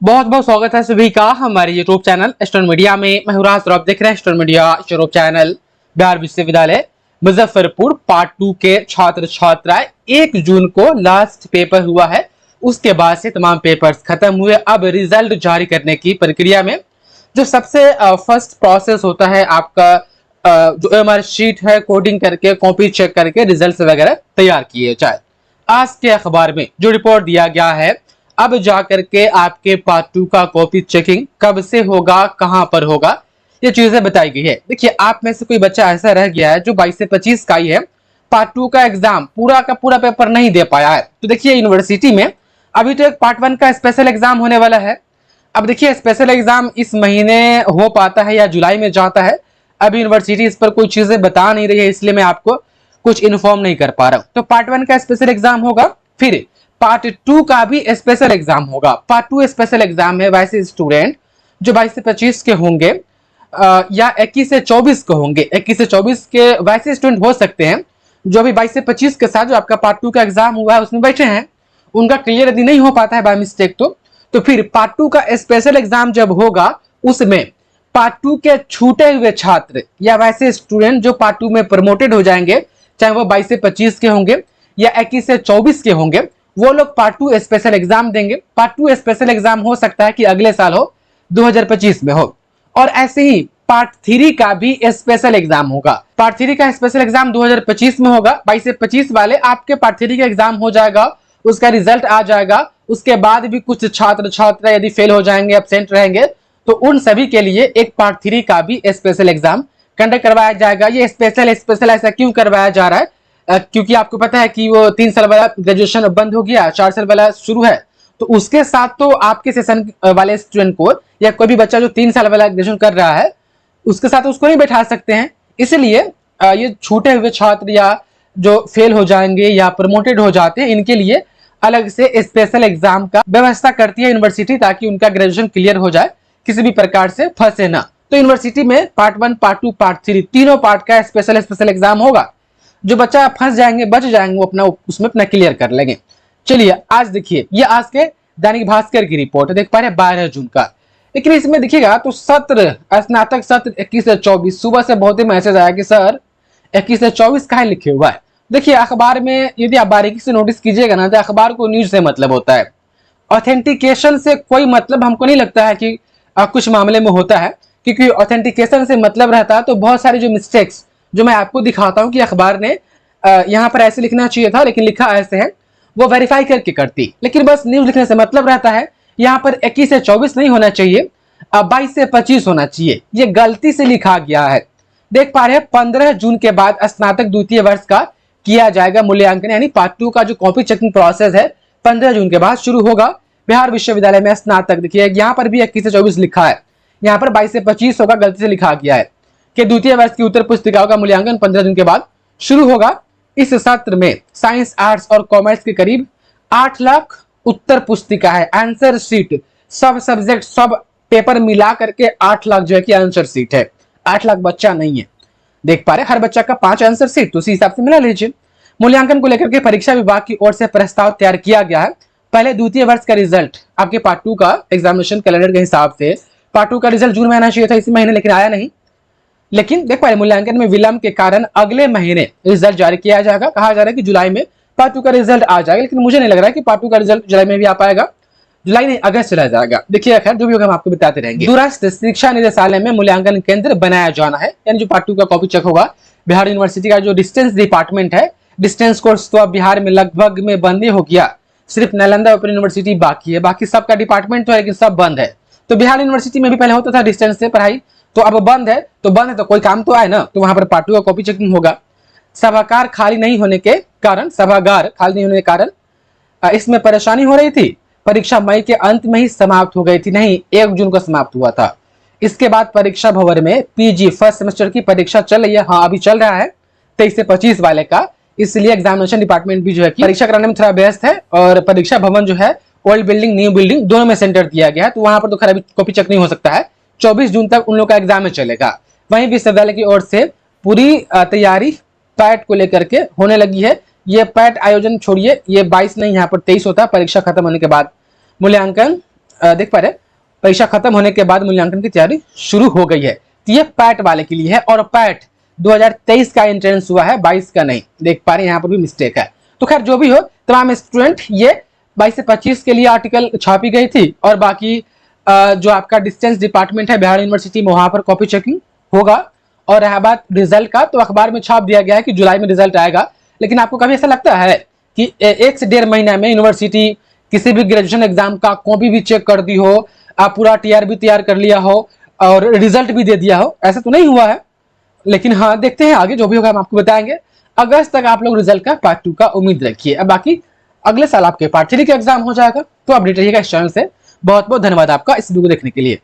बहुत बहुत स्वागत है सभी का हमारे यूट्यूब चैनल स्टूडेंट मीडिया में। मैं हूं राज और आप देख रहे हैं student media YouTube channel. Bihar विश्वविद्यालय मुजफ्फरपुर पार्ट 2 के छात्र छात्राएं 1 जून को लास्ट पेपर हुआ है, उसके बाद से तमाम पेपर्स खत्म हुए। अब रिजल्ट जारी करने की प्रक्रिया में जो सबसे फर्स्ट प्रोसेस होता है आपका जो हमारी शीट है, कोडिंग करके कॉपी चेक करके रिजल्ट वगैरह तैयार किए जाए। आज के अखबार में जो रिपोर्ट दिया गया है, अब जाकर के आपके पार्ट 2 का कॉपी चेकिंग कब से होगा, कहां पर होगा, ये चीजें बताई गई है। देखिए, आप में से कोई बच्चा ऐसा रह गया है जो 22 से 25 का ही है, पार्ट 2 का एग्जाम पूरा का पूरा पेपर नहीं दे पाया है। तो देखिए, यूनिवर्सिटी में अभी तो एक पार्ट 1 का स्पेशल एग्जाम होने वाला है। अब देखिए, स्पेशल एग्जाम इस महीने हो पाता है या जुलाई में जाता है। अभी यूनिवर्सिटी इस पर कोई चीजें बता नहीं रही है, इसलिए मैं आपको कुछ इन्फॉर्म नहीं कर पा रहा हूं। तो पार्ट 1 का स्पेशल एग्जाम होगा, फिर पार्ट 2 का भी स्पेशल एग्जाम होगा। पार्ट 2 स्पेशल एग्जाम है वैसे स्टूडेंट जो 22 से 25 के होंगे या 21 से 24 के होंगे। 21 से 24 के वैसे स्टूडेंट हो सकते हैं जो अभी 22 से 25 के साथ जो आपका पार्ट 2 का एग्जाम हुआ है उसमें बैठे हैं, उनका क्लियर यदि नहीं हो पाता है बाय मिस्टेक तो फिर पार्ट 2 का स्पेशल एग्जाम जब होगा उसमें पार्ट 2 के छूटे हुए छात्र या वैसे स्टूडेंट जो पार्ट 2 में प्रमोटेड हो जाएंगे, चाहे वो 22 से 25 के होंगे या 21 से 24 के होंगे, वो लोग पार्ट 2 स्पेशल एग्जाम देंगे। पार्ट 2 स्पेशल एग्जाम हो सकता है कि अगले साल हो, 2025 में हो। और ऐसे ही पार्ट 3 का भी स्पेशल एग्जाम होगा। पार्ट 3 का स्पेशल एग्जाम 2025 में होगा। 22 से 25 वाले आपके पार्ट 3 का एग्जाम हो जाएगा, उसका रिजल्ट आ जाएगा। उसके बाद भी कुछ छात्र छात्रा यदि फेल हो जाएंगे, एब्सेंट रहेंगे, तो उन सभी के लिए एक पार्ट 3 का भी स्पेशल एग्जाम कंडक्ट करवाया जाएगा। ये स्पेशल ऐसा क्यों करवाया जा रहा है? क्योंकि आपको पता है कि वो 3 साल वाला ग्रेजुएशन बंद हो गया, 4 साल वाला शुरू है। तो उसके साथ तो आपके सेशन वाले स्टूडेंट को या कोई भी बच्चा जो 3 साल वाला ग्रेजुएशन कर रहा है उसके साथ उसको नहीं बैठा सकते हैं। इसलिए ये छूटे हुए छात्र या जो फेल हो जाएंगे या प्रमोटेड हो जाते हैं, इनके लिए अलग से स्पेशल एग्जाम का व्यवस्था करती है यूनिवर्सिटी, ताकि उनका ग्रेजुएशन क्लियर हो जाए, किसी भी प्रकार से फंसे ना। तो यूनिवर्सिटी में पार्ट 1, पार्ट 2, पार्ट 3 तीनों पार्ट का स्पेशल एग्जाम होगा। जो बच्चा फंस जाएंगे, बच जाएंगे, वो अपना उसमें अपना क्लियर कर लेंगे। चलिए, आज देखिए, ये आज के दैनिक भास्कर की रिपोर्ट है, देख पा रहे हैं 12 जून का। लेकिन इसमें देखिएगा तो सत्र, स्नातक सत्र 21 से 24, सुबह से बहुत ही मैसेज आया कि सर 21 से 24 कहाँ लिखे हुआ है। देखिए, अखबार में यदि आप बारीकी से नोटिस कीजिएगा ना, तो अखबार को न्यूज से मतलब होता है, ऑथेंटिकेशन से कोई मतलब हमको नहीं लगता है कि कुछ मामले में होता है। क्योंकि ऑथेंटिकेशन से मतलब रहता है तो बहुत सारे जो मिस्टेक्स जो मैं आपको दिखाता हूं कि अखबार ने यहां पर ऐसे लिखना चाहिए था लेकिन लिखा ऐसे है, वो वेरीफाई करके करती। लेकिन बस न्यूज लिखने से मतलब रहता है, यहां पर 21 से 24 नहीं होना चाहिए, 22 से 25 होना चाहिए। ये गलती से लिखा गया है। देख पा रहे हैं 15 जून के बाद स्नातक द्वितीय वर्ष का किया जाएगा मूल्यांकन, यानी पार्ट 2 का जो कॉपी चेकिंग प्रोसेस है 15 जून के बाद शुरू होगा बिहार विश्वविद्यालय में स्नातक। देखिए, यहाँ पर भी 21 से 24 लिखा है, यहाँ पर 22 से 25 होगा, गलती से लिखा गया है कि द्वितीय वर्ष की उत्तर पुस्तिकाओं का मूल्यांकन 15 जून के बाद शुरू होगा। इस सत्र में साइंस, आर्ट्स और कॉमर्स के करीब 8 लाख उत्तर पुस्तिका है, आंसर शीट, सब सब्जेक्ट सब पेपर मिला करके 8 लाख जो है कि आंसर शीट है। 8 लाख बच्चा नहीं है, देख पा रहे, हर बच्चा का 5 आंसर शीट, तो उसी हिसाब से मिला लीजिए। मूल्यांकन को लेकर के परीक्षा विभाग की ओर से प्रस्ताव तैयार किया गया है। पहले द्वितीय वर्ष का रिजल्ट आपके पार्ट 2 का एग्जामिनेशन कैलेंडर के हिसाब से पार्ट 2 का रिजल्ट जून में आना चाहिए था, इसी महीने, लेकिन आया नहीं। लेकिन देख पाए मूल्यांकन में विलंब के कारण अगले महीने रिजल्ट जारी किया जाएगा। कहा जा रहा है कि जुलाई में पार्ट 2 का रिजल्ट आ जाएगा, लेकिन मुझे नहीं लग रहा है कि पार्ट 2 का रिजल्ट जुलाई में भी आ पाएगा। जुलाई नहीं, अगस्त चला जाएगा। देखिए, खैर जो भी होगा हम आपको बताते रहेंगे। दूरस्थ शिक्षा निदेशालय में मूल्यांकन केंद्र बनाया जाना है, यानी जो पार्ट 2 का कॉपी चेक होगा, बिहार यूनिवर्सिटी का जो डिस्टेंस डिपार्टमेंट है, डिस्टेंस कोर्स तो अब बिहार में लगभग में बंद ही हो गया। सिर्फ नालंदा ओपन यूनिवर्सिटी बाकी है, बाकी सबका डिपार्टमेंट तो है लेकिन सब बंद है। तो बिहार यूनिवर्सिटी में भी पहले होता था डिस्टेंस से पढ़ाई, तो अब बंद है। तो कोई काम तो आए ना, तो वहां पर पार्ट 2 का कॉपी चेकिंग होगा। सभागार खाली नहीं होने के कारण इसमें परेशानी हो रही थी। परीक्षा मई के अंत में ही समाप्त हो गई थी, नहीं 1 जून को समाप्त हुआ था। इसके बाद परीक्षा भवन में पीजी फर्स्ट सेमेस्टर की परीक्षा चल रही है। हाँ, अभी चल रहा है 23 से 25 वाले का, इसलिए एग्जामिनेशन डिपार्टमेंट भी जो है कि परीक्षा कराने में थोड़ा व्यस्त है। और परीक्षा भवन जो है ओल्ड बिल्डिंग, न्यू बिल्डिंग दोनों में सेंटर दिया गया है, तो वहां पर तो खैर कॉपी चेक नहीं हो सकता है। 24 जून तक उन लोग का एग्जाम में चलेगा। वहीं विश्वविद्यालय की ओर से पूरी तैयारी पैट को लेकर के होने लगी है। ये पैट आयोजन छोड़िए, ये 22 नहीं, यहाँ पर 23 होता है। परीक्षा खत्म होने के बाद मूल्यांकन देख पा रहे परीक्षा खत्म होने के बाद मूल्यांकन की तैयारी शुरू हो गई है। तो ये पैट वाले के लिए है और पैट 2023 का एंट्रेंस हुआ है, 22 का नहीं। देख पा रहे हैं यहाँ पर भी मिस्टेक है। तो खैर जो भी हो, तमाम स्टूडेंट ये 22 से 25 के लिए आर्टिकल छापी गई थी और बाकी जो आपका डिस्टेंस डिपार्टमेंट है बिहार यूनिवर्सिटी में, वहां पर कॉपी चेकिंग होगा। और रहा बात रिजल्ट का, तो अखबार में छाप दिया गया है कि जुलाई में रिजल्ट आएगा। लेकिन आपको कभी ऐसा लगता है कि 1 से 1.5 महीना में यूनिवर्सिटी किसी भी ग्रेजुएशन एग्जाम का कॉपी भी चेक कर दी हो, आप पूरा टीआर भी तैयार कर लिया हो और रिजल्ट भी दे दिया हो? ऐसा तो नहीं हुआ है। लेकिन हाँ, देखते हैं आगे जो भी होगा हम आपको बताएंगे। अगस्त तक आप लोग रिजल्ट का पार्ट 2 का उम्मीद रखिए। अब बाकी अगले साल आपके पार्ट 3 का एग्जाम हो जाएगा। तो अपडेट रहिएगा इस चैनल से। बहुत बहुत धन्यवाद आपका इस वीडियो को देखने के लिए।